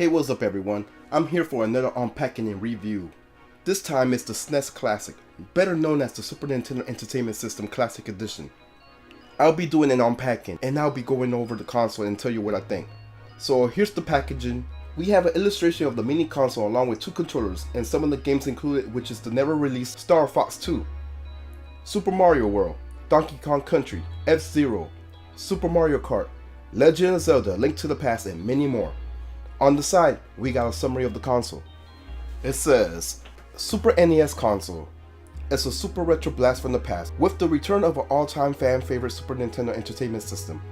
Hey, what's up everyone? I'm here for another unpacking and review. This time it's the SNES Classic, better known as the Super Nintendo Entertainment System Classic Edition. I'll be doing an unpacking and I'll be going over the console and tell you what I think. So here's the packaging. We have an illustration of the mini console along with 2 controllers and some of the games included, which is the never released Star Fox 2, Super Mario World, Donkey Kong Country, F-Zero, Super Mario Kart, Legend of Zelda, Link to the Past, and many more. On the side, we got a summary of the console. It says, Super NES console. It's a super retro blast from the past with the return of an all-time fan favorite Super Nintendo Entertainment System.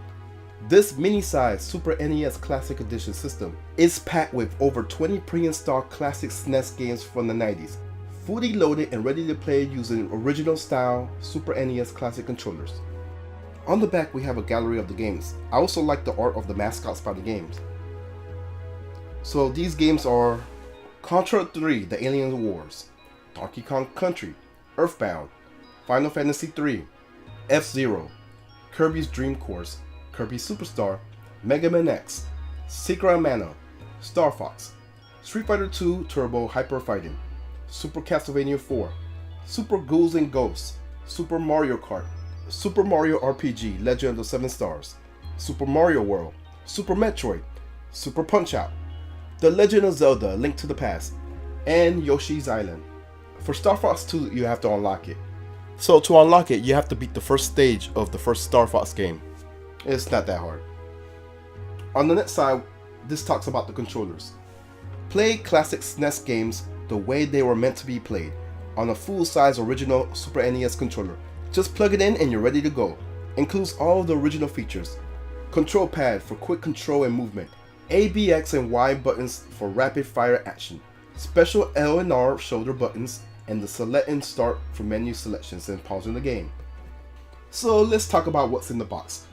This mini-sized Super NES Classic Edition system is packed with over 20 pre-installed classic SNES games from the 90s, fully loaded and ready to play using original style Super NES Classic controllers. On the back we have a gallery of the games. I also like the art of the mascots by the games. So these games are Contra 3, The Alien Wars, Donkey Kong Country, Earthbound, Final Fantasy 3, F-Zero, Kirby's Dream Course, Kirby Superstar, Mega Man X, Secret of Mana, Star Fox, Street Fighter 2 Turbo Hyper Fighting, Super Castlevania 4, Super Ghouls and Ghosts, Super Mario Kart, Super Mario RPG Legend of the 7 Stars, Super Mario World, Super Metroid, Super Punch-Out!, The Legend of Zelda Link to the Past, and Yoshi's Island. For Star Fox 2 you have to unlock it. So to unlock it you have to beat the first stage of the first Star Fox game. It's not that hard. On the next side, this talks about the controllers. Play classic SNES games the way they were meant to be played on a full-size original Super NES controller. Just plug it in and you're ready to go. Includes all of the original features. Control pad for quick control and movement. A, B, X, and Y buttons for rapid fire action. Special L and R shoulder buttons and the select and start for menu selections and pausing the game. So let's talk about what's in the box.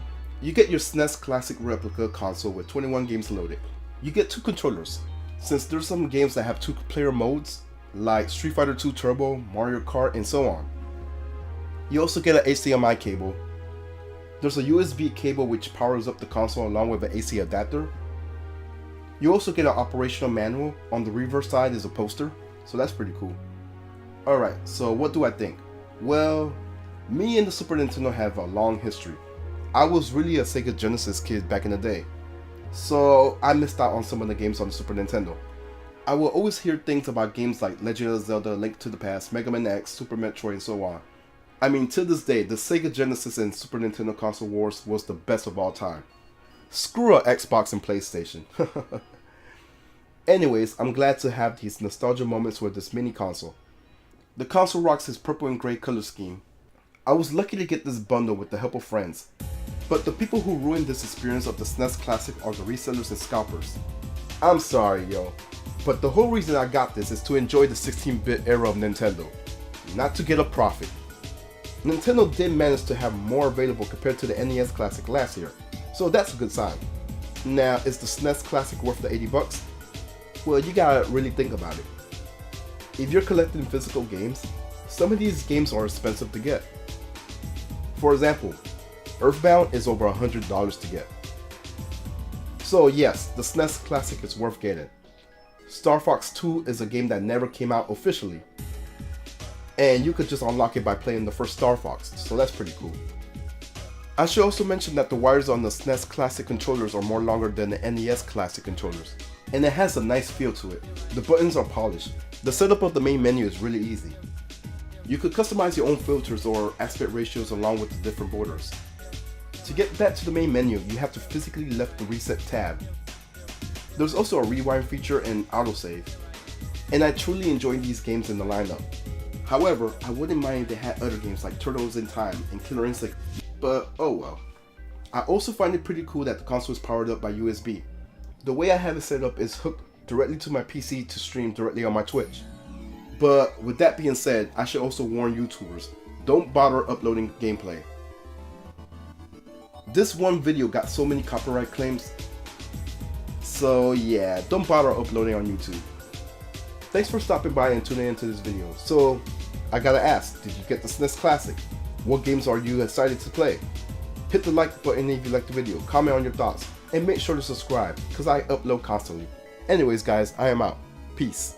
You get your SNES Classic replica console with 21 games loaded. You get 2 controllers, since there's some games that have 2 player modes, like Street Fighter 2 Turbo, Mario Kart, and so on. You also get an HDMI cable. There's a USB cable which powers up the console along with an AC adapter. You also get an operational manual. On the reverse side is a poster, so that's pretty cool. Alright, so what do I think? Well, me and the Super Nintendo have a long history. I was really a Sega Genesis kid back in the day, so I missed out on some of the games on the Super Nintendo. I will always hear things about games like Legend of Zelda, Link to the Past, Mega Man X, Super Metroid, and so on. I mean, to this day, the Sega Genesis and Super Nintendo console wars was the best of all time. Screw a Xbox and PlayStation. Anyways, I'm glad to have these nostalgia moments with this mini console. The console rocks its purple and gray color scheme. I was lucky to get this bundle with the help of friends. But the people who ruined this experience of the SNES Classic are the resellers and scalpers. I'm sorry, yo, but the whole reason I got this is to enjoy the 16-bit era of Nintendo, not to get a profit. Nintendo did manage to have more available compared to the NES Classic last year, so that's a good sign. Now, is the SNES Classic worth the 80 bucks? Well, you gotta really think about it. If you're collecting physical games, some of these games are expensive to get. For example, Earthbound is over $100 to get. So yes, the SNES Classic is worth getting. Star Fox 2 is a game that never came out officially, and you could just unlock it by playing the first Star Fox, so that's pretty cool. I should also mention that the wires on the SNES Classic controllers are more longer than the NES Classic controllers, and it has a nice feel to it. The buttons are polished. The setup of the main menu is really easy. You could customize your own filters or aspect ratios along with the different borders. To get back to the main menu, you have to physically left the reset tab. There's also a rewind feature and autosave, and I truly enjoy these games in the lineup. However, I wouldn't mind if they had other games like Turtles in Time and Killer Instinct, but oh well. I also find it pretty cool that the console is powered up by USB. The way I have it set up is hooked directly to my PC to stream directly on my Twitch. But with that being said, I should also warn YouTubers, don't bother uploading gameplay. This one video got so many copyright claims, so yeah, don't bother uploading on YouTube. Thanks for stopping by and tuning into this video. So, I gotta ask, did you get the SNES Classic? What games are you excited to play? Hit the like button if you liked the video, comment on your thoughts, and make sure to subscribe, because I upload constantly. Anyways guys, I am out. Peace.